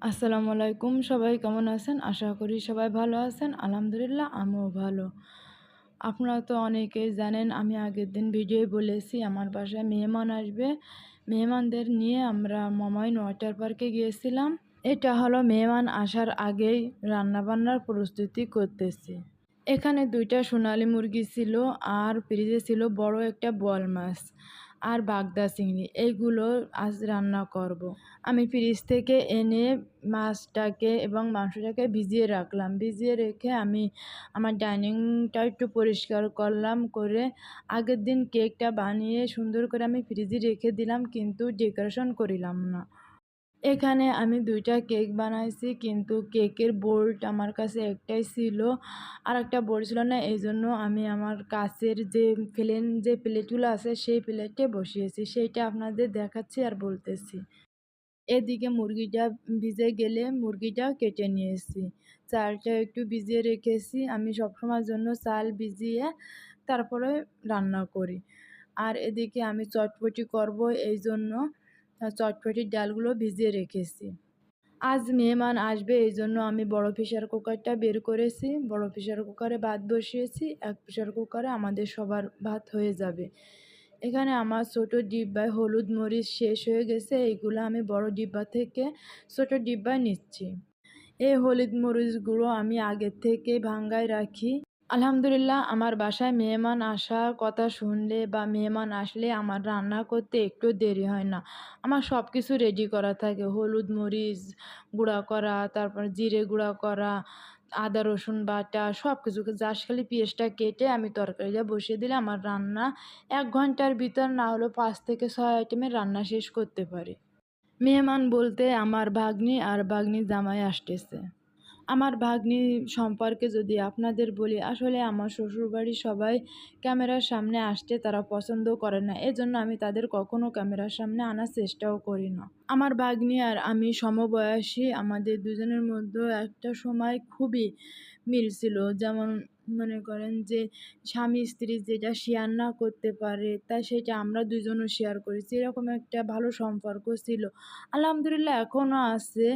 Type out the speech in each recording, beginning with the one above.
আসসালামু আলাইকুম। সবাই কেমন আছেন? আশা করি সবাই ভালো আছেন। আলহামদুলিল্লাহ আমিও ভালো। আপনারা তো অনেকেই জানেন আমি আগের দিন ভিডিওয় বলেছি আমার বাসায় মেহমান আসবে। মেহমানদের নিয়ে আমরা মামাইন ওয়াটার পার্কে গিয়েছিলাম। এটা হলো মেহমান আসার আগেই রান্নাবান্নার প্রস্তুতি করতেছি। এখানে ২ টা সোনালী মুরগি ছিল আর ফ্রিজে ছিল বড় একটা বোয়াল মাছ আর বাগদা চিংড়ি। এইগুলো আজ রান্না করব। আমি ফ্রিজ থেকে এনে মাছটাকে এবং মাংসটাকে ভিজিয়ে রাখলাম। ভিজিয়ে রেখে আমি আমার ডাইনিংটা একটু পরিষ্কার করলাম, করে আগের দিন কেকটা বানিয়ে সুন্দর করে আমি ফ্রিজে রেখে দিলাম, কিন্তু ডেকোরেশন করিলাম না। এখানে আমি ২ টা কেক বানাইছি, কিন্তু কেকের বোর্ড আমার কাছে একটাই ছিল। আরেকটা বোর্ড ছিল না। এইজন্য আমি আমার কাঁচের যে প্লেন যে প্লেটগুলো আছে সেই প্লেটে বসিয়েছি। সেইটা আপনাদের দেখাচ্ছি আর বলতেছি। এদিকে মুরগিটা ভিজে গেলে মুরগিটা কেটে নিয়েছি। চালটা একটু ভিজিয়ে রেখেছি। আমি সবসময়ের জন্য চাল ভিজিয়ে তারপরে রান্না করি। আর এদিকে আমি চটপটি করব, এইজন্য চটপটির ডালগুলো ভিজিয়ে রেখেছি। আজ মেহমান আসবে, এইজন্য আমি বড় প্রেসার কুকারটা বের করেছি। বড় প্রেসার কুকারে ভাত বসিয়েছি। এক প্রেসার কুকারে আমাদের সবার ভাত হয়ে যাবে। এখানে আমার ছোট ডিব্বায় হলুদ মরিচ শেষ হয়ে গেছে। এইগুলো আমি বড় ডিব্বা থেকে ছোট ডিব্বায় নিচ্ছি। এই হলুদ মরিচগুলো আমি আগের থেকেই ভাঙ্গায় রাখি। আলহামদুলিল্লাহ আমার বাসায় মেহমান আসার কথা শুনলে বা মেহমান আসলে আমার রান্না করতে একটু দেরি হয় না। আমার সব কিছু রেডি করা থাকে। হলুদ মরিচ গুঁড়া করা, তারপর জিরে গুঁড়া করা, আদা রসুন বাটা সব কিছু। জাস্ট খালি পেঁয়াজটা কেটে আমি তরকারিটা বসিয়ে দিলে আমার রান্না ১ ঘন্টার ভিতর না হলেও ৫ থেকে ৬ আইটেমের রান্না শেষ করতে পারি। মেহমান বলতে আমার ভাগ্নি আর ভাগ্নির জামাই আসতেছে। আমার ভাগ্নি সম্পর্কে যদি আপনাদের বলি, আসলে আমার শ্বশুরবাড়ির সবাই ক্যামেরার সামনে আসতে তারা পছন্দ করে না। এজন্য আমি তাদের কখনো ক্যামেরার সামনে আনার চেষ্টাও করি না। আমার ভাগ্নি আর আমি সমবয়সী। আমাদের দুজনের মধ্যে একটা সময় খুবই মিল ছিল। যেমন মনে করেন যে স্বামী-স্ত্রী যেটা শেয়ার না করতে পারে তা সেটা আমরা দুজনও শেয়ার করেছি। এরকম একটা ভালো সম্পর্ক ছিল। আলহামদুলিল্লাহ এখনও আছে।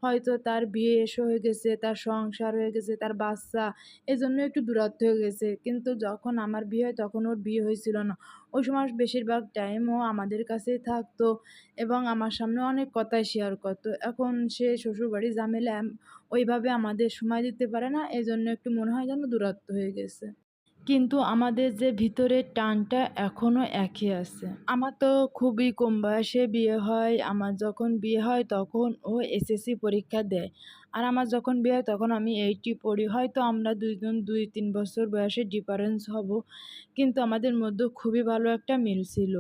হয়তো তার বিয়ে হয়ে গেছে, তার সংসার হয়ে গেছে, তার বাচ্চা, এজন্য একটু দূরত্ব হয়ে গেছে। কিন্তু যখন আমার বিয়ে হয় তখন ওর বিয়ে হয়েছিল না। ওই সময় বেশিরভাগ টাইম ও আমাদের কাছেই থাকতো এবং আমার সামনে অনেক কথাই শেয়ার করত। এখন সে শ্বশুরবাড়ির ঝামেলা ওইভাবে আমাদের সময় দিতে পারে না। এজন্য একটু মনে হয় যেন দূরত্ব হয়ে গেছে। কিন্তু আমাদের যে ভিতরের টানটা এখনো একই আছে। আমার তো খুবই কম বয়সে বিয়ে হয়। আমার যখন বিয়ে হয় তখন ও এসএসসি পরীক্ষা দেয়। আর আমার যখন বিয়ে হয় তখন আমি 8 পড়ি। হয়তো আমরা ২ জন ২-৩ বছর বয়সের ডিফারেন্স হব। কিন্তু আমাদের মধ্যে খুবই ভালো একটা মিল ছিল।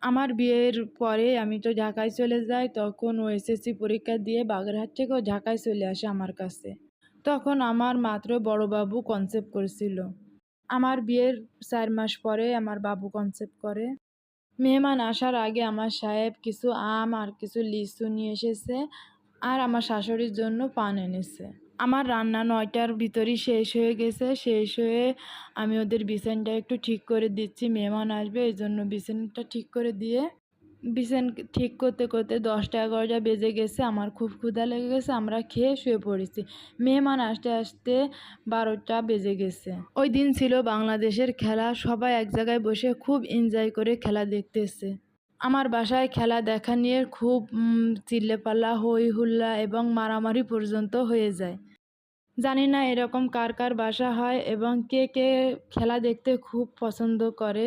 আমার বিয়ের পরে আমি তো ঢাকায় চলে যাই। তখন ও এসএসসি পরীক্ষা দিয়ে বাগেরহাট থেকে ও ঢাকায় চলে আসে আমার কাছে। তখন আমার মাত্র বড় বাবু কনসেপ্ট করেছিল। আমার বিয়ের ৪ মাস পরে আমার বাবু কনসেপ্ট করে। মেহমান আসার আগে আমার সাহেব কিছু আম আর কিছু লিচু নিয়ে এসেছে আর আমার শাশুড়ির জন্য পান এনেছে। আমার রান্না ৯ টার ভিতরই শেষ হয়ে গেছে। শেষ হয়ে আমি ওদের বিছানাটা একটু ঠিক করে দিচ্ছি। মেহমান আসবে এইজন্য বিছানাটা ঠিক করে দিয়ে বিছানা ঠিক করতে, করতে ১০টা-১১টা বেজে গেছে। আমার খুব ক্ষুধা লেগে গেছে। আমরা খেয়ে শুয়ে পড়েছি। মেহমান আসতে, আসতে ১২টা বেজে গেছে। ওইদিন ছিল বাংলাদেশের খেলা। সবাই এক জায়গায় বসে খুব এনজয় করে খেলা দেখতেছে। আমার বাসায় খেলা দেখা নিয়ে খুব চিল্লাপাল্লা, হই-হুল্লা এবং মারামারি পর্যন্ত হয়ে যায়। জানি না এরকম কার, কার বাসা হয় এবং কে, কে খেলা দেখতে খুব পছন্দ করে।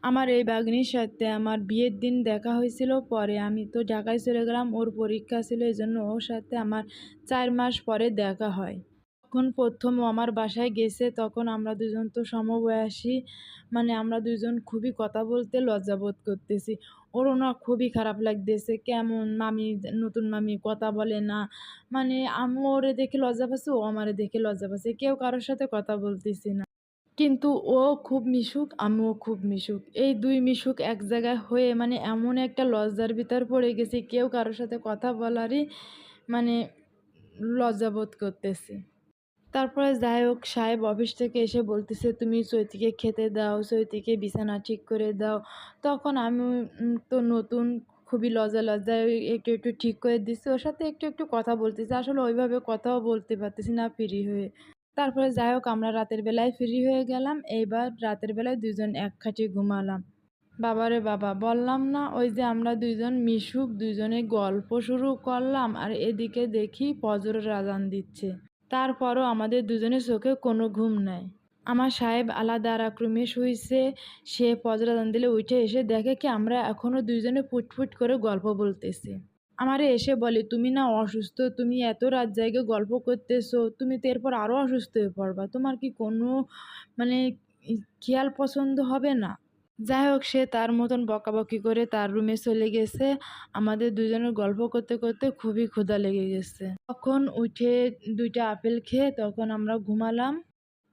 আমার এই ভাগ্নির সাথে আমার বিয়ের দিন দেখা হয়েছিল। পরে আমি তো ঢাকায় চলে গেলাম। ওর পরীক্ষা ছিল, এজন্য ওর সাথে আমার ৪ মাস পরে দেখা হয়। যখন ১ম ও আমার বাসায় গেছে তখন আমরা দুজন তো সমবয়সী। মানে আমরা দুজন খুবই কথা বলতে লজ্জাবোধ করতেছি। ওরও না খুবই খারাপ লাগতেছে। কেমন মামি, নতুন মামি কথা বলে না। মানে আমি ওরে দেখে লজ্জা পাচ্ছি, ও আমারে দেখে লজ্জা পাচ্ছে। কেউ কারো সাথে কথা বলতেছি না। কিন্তু ও খুব মিশুক, আমিও খুব মিশুক। এই ২ মিশুক এক জায়গায় হয়ে মানে এমন একটা লজ্জার ভিতর পড়ে গেছি, কেউ কারো সাথে কথা বলারই মানে লজ্জা বোধ করতেছি। তারপরে যাই হোক, সাহেব অফিস থেকে এসে বলতেছে, "তুমি চৈতিকে খেতে দাও, চৈতিকে বিছানা ঠিক করে দাও।" তখন আমি তো নতুন, খুবই লজ্জায় একটু ঠিক করে দিচ্ছি। ওর সাথে একটু কথা বলতেছি। আসলে ওইভাবে কথাও বলতে পারতেছি না ফ্রি হয়ে। তারপরে যাই হোক আমরা রাতের বেলায় ফ্রি হয়ে গেলাম। এইবার রাতের বেলায় ২ জন এক খাটে ঘুমালাম। বাবারে বাবা! বললাম না ওই যে আমরা ২ জন মিশুক ২ জনে গল্প শুরু করলাম আর এদিকে দেখি ফজরের আজান দিচ্ছে। তারপরও আমাদের দুজনের চোখে কোনো ঘুম নাই। আমার সাহেব আলাদা আরেক রুমে শুইছে। সে ফজর আজান দিলে উঠে এসে দেখে কি আমরা এখনো ২ জনে ফুটফুট করে গল্প বলতেছি। আমারে এসে বলে, "তুমি না অসুস্থ, তুমি এত রাত জাইগা গল্প করতেছো, তুমি তো এরপর আরো অসুস্থ হয়ে পড়বা। তোমার কি কোনো মানে ই খেয়াল পছন্দ হবে না?" যাই হোক সে তার মতন বকাবকি করে তার রুমে চলে গেছে। আমাদের দুজনের গল্প করতে খুবই ক্ষুধা লেগে গেছে। তখন উঠে ২ টা আপেল খেয়ে তখন আমরা ঘুমালাম।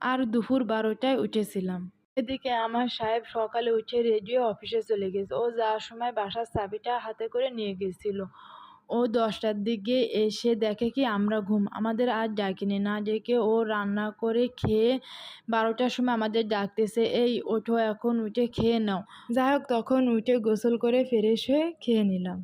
আর দুপুর ১২ টায় উঠেছিলাম। এদিকে আমার সাহেব সকালে উঠে রেডি হয়ে অফিসে চলে গেছে। ও যাওয়ার সময় বাসার চাবিটা হাতে করে নিয়ে গেছিল। ও ১০ টার দিকে এসে দেখে কি আমরা আমাদের আর ডাকেনি। না ডেকে ও রান্না করে খেয়ে ১২ টার সময় আমাদের ডাকতেছে, "এই ওঠো এখন উঠে খেয়ে নাও।" যাই হোক তখন উঠে গোসল করে ফ্রেশ হয়ে খেয়ে নিলাম।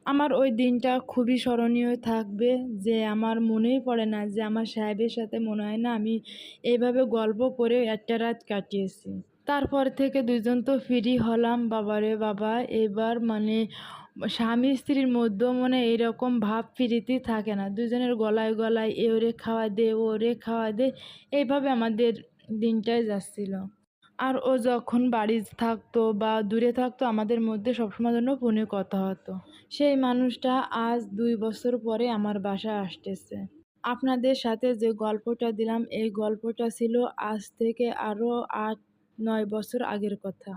আমার ওই দিনটা খুবই স্মরণীয় থাকবে যে আমার মনেই পড়ে না যে আমার সাহেবের সাথে মনে হয় না আমি এইভাবে গল্প করে একটা রাত কাটিয়েছি। তারপর থেকে ২ জন তো ফ্রি হলাম। বাবারে বাবা! এবার মানে স্বামী-স্ত্রীর মধ্যেও মানে এরকম ভাব প্রীতি থাকে না। ২ জনের গলায় এ ওরে খাওয়া দে, ও ওরে খাওয়া দে। এইভাবে আমাদের দিনটাই যাচ্ছিল। আর ও যখন বাড়ি থাকতো বা দূরে থাকতো আমাদের মধ্যে সবসময়ের জন্য ফোনে কথা হতো। সেই মানুষটা আজ ২ বছর পরে আমার বাসায় আসতেছে। আপনাদের সাথে যে গল্পটা দিলাম এই গল্পটা ছিল আজ থেকে আরও ৮-৯ বছর আগের কথা।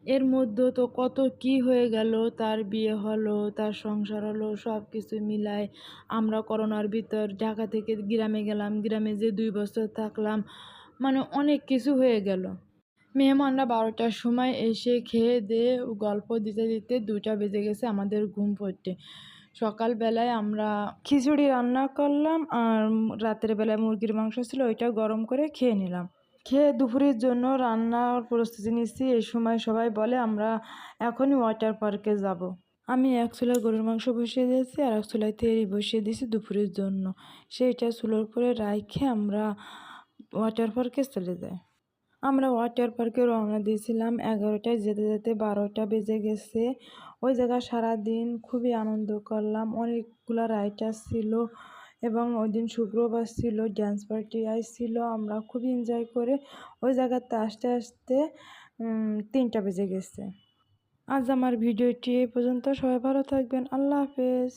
এর মধ্যে তো কত কি হয়ে গেল, তার বিয়ে হলো, তার সংসার হলো, সবকিছু মিলায় আমরা করোনার ভিতর ঢাকা থেকে গ্রামে গেলাম। গ্রামে যেয়ে ২ বছর থাকলাম। মানে অনেক কিছু হয়ে গেল। মেহমানরা ১২টার সময় এসে খেয়ে-দেয়ে গল্প দিতে ২টা বেজে গেছে আমাদের ঘুম পড়তে। সকালবেলায় আমরা খিচুড়ি রান্না করলাম আর রাতের বেলায় মুরগির মাংস ছিল ওইটা গরম করে খেয়ে নিলাম। খেয়ে দুপুরের জন্য রান্নার প্রস্তুতি নিচ্ছি। এই সময় সবাই বলে আমরা এখনই ওয়াটার পার্কে যাব। আমি এক চুলায় গরুর মাংস বসিয়ে দিয়েছি আর এক চুলায় তেল বসিয়ে দিয়েছি দুপুরের জন্য। সেইটা চুলার উপরে রাইখে আমরা ওয়াটার পার্কে চলে যাই। আমরা ওয়াটার পার্কে রওনা দিয়েছিলাম ১১টায় যেতে ১২টা বেজে গেছে। ওই জায়গায় সারাদিন খুবই আনন্দ করলাম। অনেকগুলা রাইডার ছিল এবং ওইদিন শুক্রবার ছিল, ড্যান্স পার্টি আইছিল। আমরা খুবই এনজয় করে ওই জায়গাতে আসতে ৩টা বেজে গেছে। আজ আমার ভিডিওটি এই পর্যন্ত। সবাই ভালো থাকবেন। আল্লাহ হাফেজ।